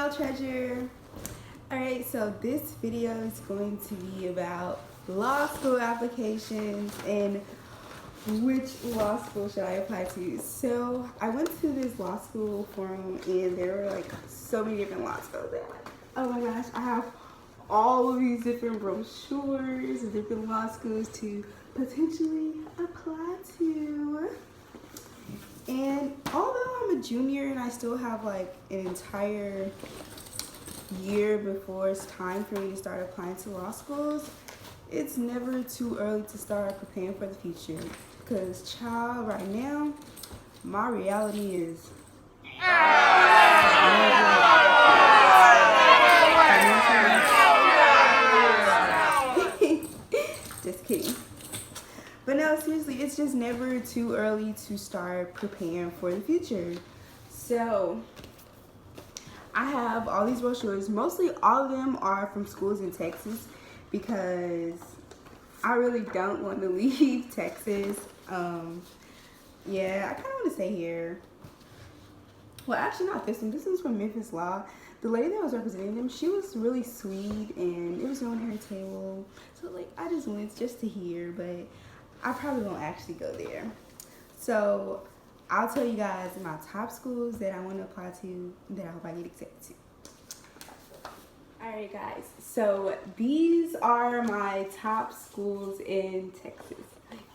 Hello, treasure. Alright, so this video is going to be about law school applications and which law school should I apply to. So I went to this law school forum and there were like so many different law schools there. Oh my gosh, I have all of these different brochures of different law schools to potentially apply to. And although I'm a junior and I still have like an entire year before it's time for me to start applying to law schools, it's never too early to start preparing for the future. Because child, right now, my reality is just kidding. But no, seriously, it's just never too early to start preparing for the future. So I have all these brochures. Mostly all of them are from schools in Texas because I really don't want to leave Texas. Yeah, I kind of want to stay here. Well, actually not this one. This one's from Memphis Law. The lady that was representing them, she was really sweet and it was on her table. So like I just went just to hear, but I probably won't actually go there. So I'll tell you guys my top schools that I want to apply to that I hope I get accepted to. Alright guys, so these are my top schools in Texas.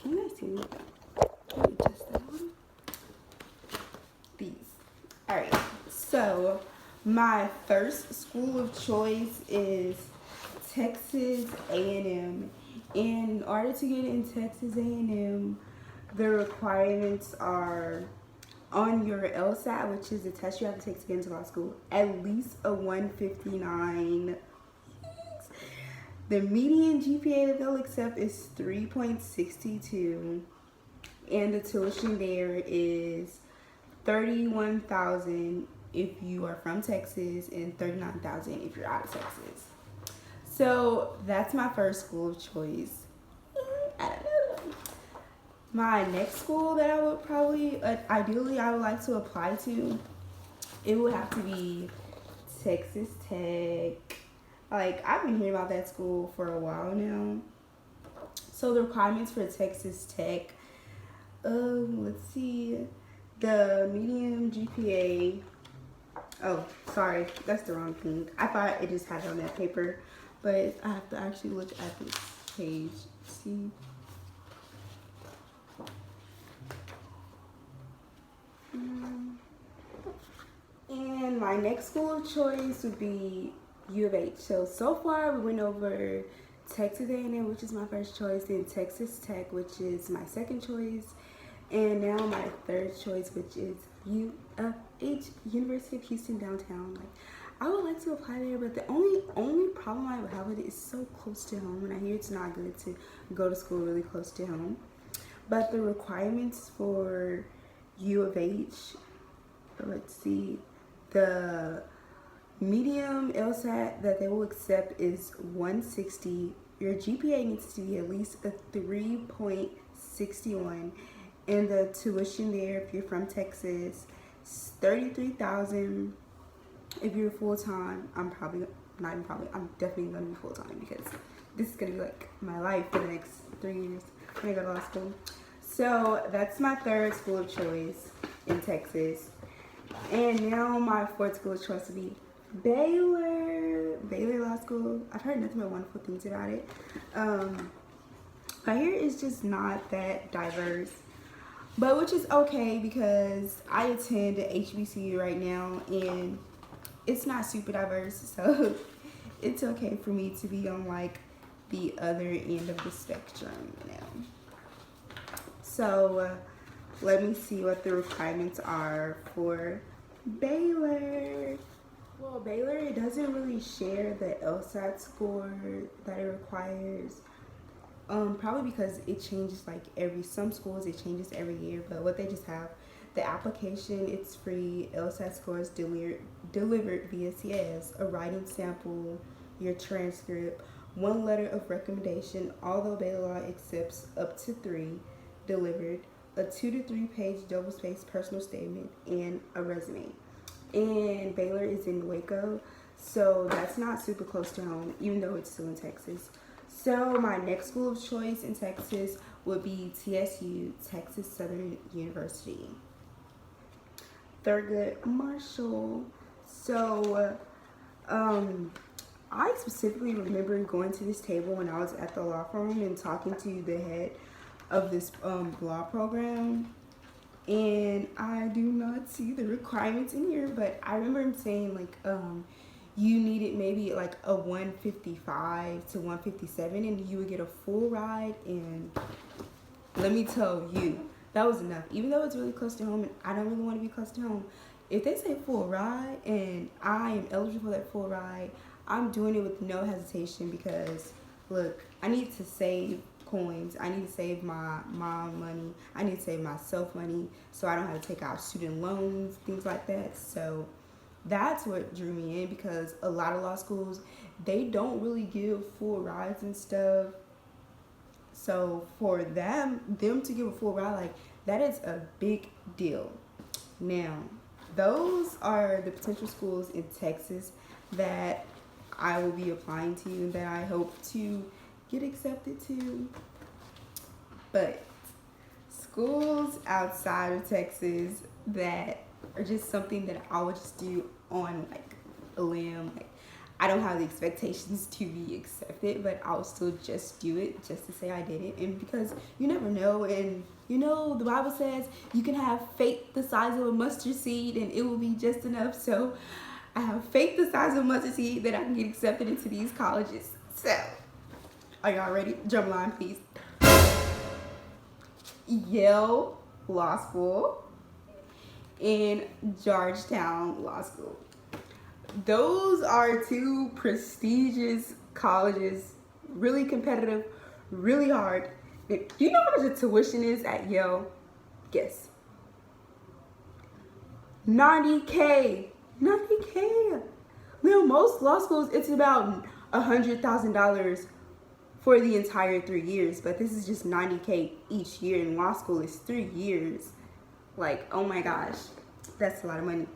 Can you guys see me? Let me adjust that one. These. Alright, so my first school of choice is Texas A&M. In order to get in Texas A&M, the requirements are on your LSAT, which is the test you have to take to get into law school, at least a 159. The median GPA that they'll accept is 3.62, and the tuition there is $31,000 if you are from Texas and $39,000 if you're out of Texas. So that's my first school of choice. I don't know. My next school that I would probably, ideally I would like to apply to, it would have to be Texas Tech. Like, I've been hearing about that school for a while now. So the requirements for Texas Tech, let's see, the median GPA, oh, sorry, that's the wrong thing. I thought it just had it on that paper. But I have to actually look at this page. See? And my next school of choice would be U of H. So far we went over Texas A&M, which is my first choice, then Texas Tech, which is my second choice, and now my third choice, which is U of H, University of Houston downtown. Like, I would like to apply there, but the only problem I would have with it is so close to home, and I hear it's not good to go to school really close to home. But the requirements for U of H, let's see, the medium LSAT that they will accept is 160. Your GPA needs to be at least a 3.61, and the tuition there, if you're from Texas, is $33,000. If you're full-time, I'm definitely gonna be full-time because this is gonna be like my life for the next 3 years when I go to law school. So that's my third school of choice in Texas. And now my fourth school of choice would be Baylor Law School. I've heard nothing but wonderful things about it. But here is just not that diverse. But which is okay because I attend HBCU right now and it's not super diverse, so it's okay for me to be on like the other end of the spectrum, you know. So let me see what the requirements are for Baylor. Well, Baylor, it doesn't really share the LSAT score that it requires. Probably because it changes like some schools it changes every year, but what they just have, the application, it's free, LSAT scores delivered via CS, a writing sample, your transcript, one letter of recommendation, although Baylor Law accepts up to 3, delivered, a 2 to 3 page double-spaced personal statement, and a resume. and Baylor is in Waco, so that's not super close to home, even though it's still in Texas. So my next school of choice in Texas would be TSU, Texas Southern University. Thurgood Marshall. So, I specifically remember going to this table when I was at the law firm and talking to the head of this law program, and I do not see the requirements in here, but I remember him saying like you needed maybe like a 155 to 157 and you would get a full ride, and let me tell you, that was enough. Even though it's really close to home and I don't really want to be close to home, if they say full ride and I am eligible for that full ride, I'm doing it with no hesitation, because look, I need to save coins. I need to save my mom money. I need to save myself money so I don't have to take out student loans, things like that. So that's what drew me in, because a lot of law schools, they don't really give full rides and stuff. So for them to give a full ride, like, that is a big deal. Now, those are the potential schools in Texas that I will be applying to and that I hope to get accepted to. But schools outside of Texas that are just something that I would just do on like a limb. Like, I don't have the expectations to be accepted, but I'll still just do it just to say I did it. And because you never know, and you know, the Bible says you can have faith the size of a mustard seed and it will be just enough. So I have faith the size of a mustard seed that I can get accepted into these colleges. So, are y'all ready? Drum line, please. Yale Law School and Georgetown Law School. Those are two prestigious colleges, really competitive, really hard. Do you know how much the tuition is at Yale? Guess. $90K. $90K. Now, most law schools, it's about $100,000 for the entire 3 years, but this is just $90K each year, and law school is 3 years. Like, oh my gosh, that's a lot of money.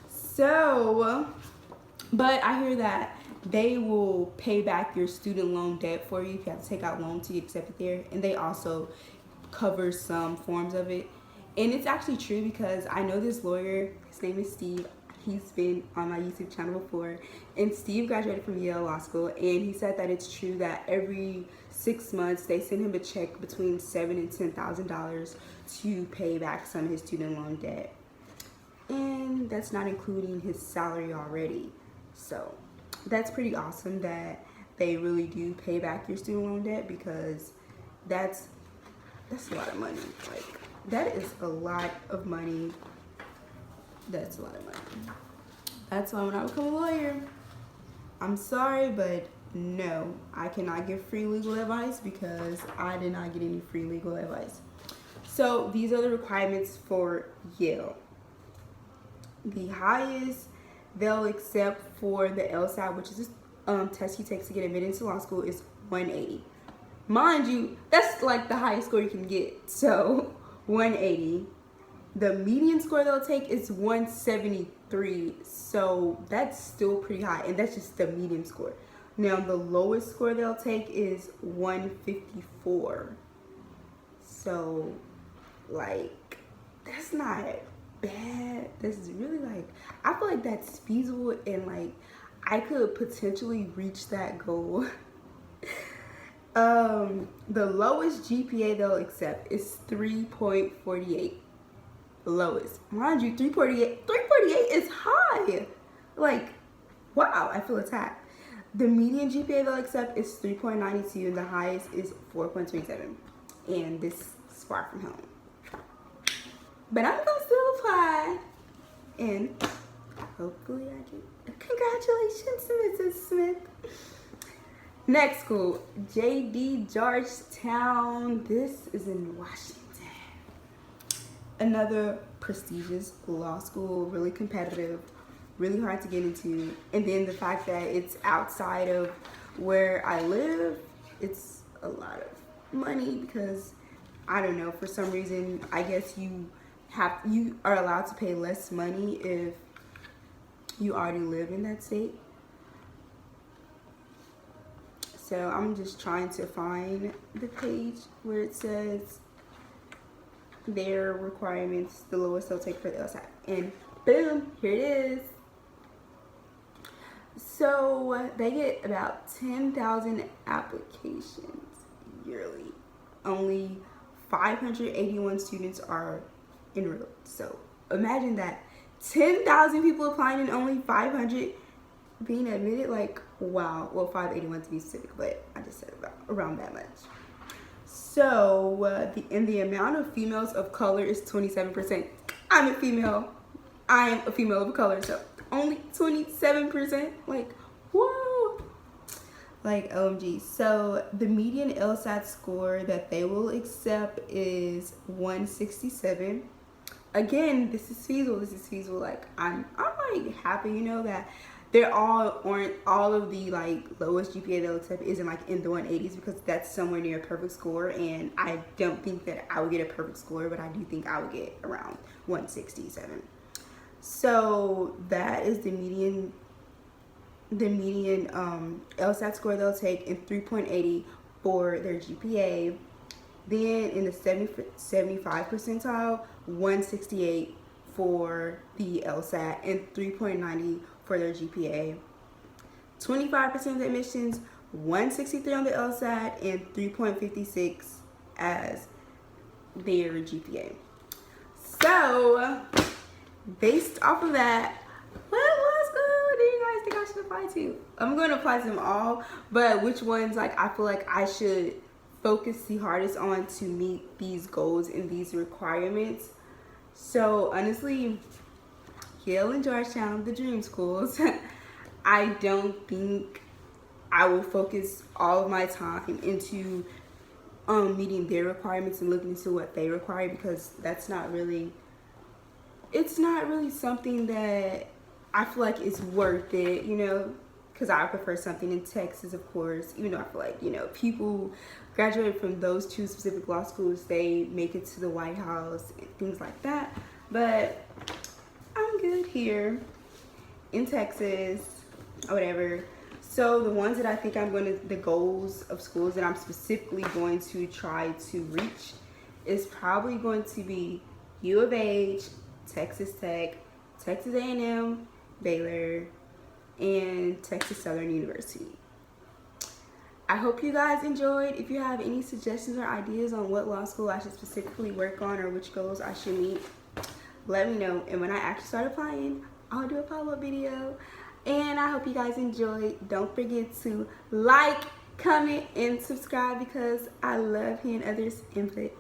So, but I hear that they will pay back your student loan debt for you if you have to take out loans to get accepted there, and they also cover some forms of it. And it's actually true, because I know this lawyer, his name is Steve. He's been on my YouTube channel before, and Steve graduated from Yale Law School, and he said that it's true that every 6 months they send him a check between $7,000 and $10,000 to pay back some of his student loan debt, and that's not including his salary already. So that's pretty awesome that they really do pay back your student loan debt, because that's a lot of money. Like, that is a lot of money. That's a lot of money. That's why when I become a lawyer, I'm sorry, but no, I cannot give free legal advice, because I did not get any free legal advice. So these are the requirements for Yale. The highest they'll accept for the LSAT, which is this test you take to get admitted into law school, is 180. Mind you, that's like the highest score you can get. So 180. The median score they'll take is 173, so that's still pretty high, and that's just the median score. Now, the lowest score they'll take is 154. So, like, that's not bad. This is really, like, I feel like that's feasible, and, like, I could potentially reach that goal. The lowest GPA they'll accept is 3.48. Lowest. Mind you, 348 is high. Like, wow, I feel attacked. The median GPA they'll accept is 3.92, and the highest is 4.27. And this is far from home. But I'm gonna still apply, and hopefully I get. Congratulations, Mrs. Smith. Next school, JD Georgetown. This is in Washington. Another prestigious law school, really competitive, really hard to get into. And then the fact that it's outside of where I live, it's a lot of money, because I don't know, for some reason, I guess you are allowed to pay less money if you already live in that state. So I'm just trying to find the page where it says their requirements, the lowest they'll take for the LSAT. And boom, here it is. So they get about 10,000 applications yearly. Only 581 students are enrolled. So imagine that. 10,000 people applying and only 500 being admitted. Like, wow. Well, 581 to be specific, but I just said about around that much. So the amount of females of color is 27%. I'm a female. I am a female of color, so only 27%. Like, whoa. Like, OMG. So the median LSAT score that they will accept is 167. Again, this is feasible. Like, I'm like happy, you know, that they're all of the like lowest GPA they'll accept isn't like in the 180s, because that's somewhere near a perfect score, and I don't think that I would get a perfect score, but I do think I would get around 167. So that is the median LSAT score they'll take, in 3.80 for their GPA. Then in the 75 percentile, 168 for the LSAT and 3.90 for their GPA. 25% of the admissions, 163 on the LSAT and 3.56 as their GPA. So based off of that, what law school do you guys think I should apply to? I'm going to apply to them all, but which ones like I feel like I should focus the hardest on to meet these goals and these requirements? So honestly, Yale and Georgetown, the dream schools. I don't think I will focus all of my time into meeting their requirements and looking into what they require, because it's not really something that I feel like it's worth it, you know, because I prefer something in Texas, of course, even though I feel like, you know, people graduate from those two specific law schools, they make it to the White House and things like that. But I'm good here in Texas or whatever. So the ones that I think the goals of schools that I'm specifically going to try to reach is probably going to be U of H, Texas Tech, Texas A&M, Baylor, and Texas Southern University. I hope you guys enjoyed. If you have any suggestions or ideas on what law school I should specifically work on or which goals I should meet, let me know. And when I actually start applying, I'll do a follow-up video. And I hope you guys enjoyed. Don't forget to like, comment, and subscribe, because I love hearing others' input.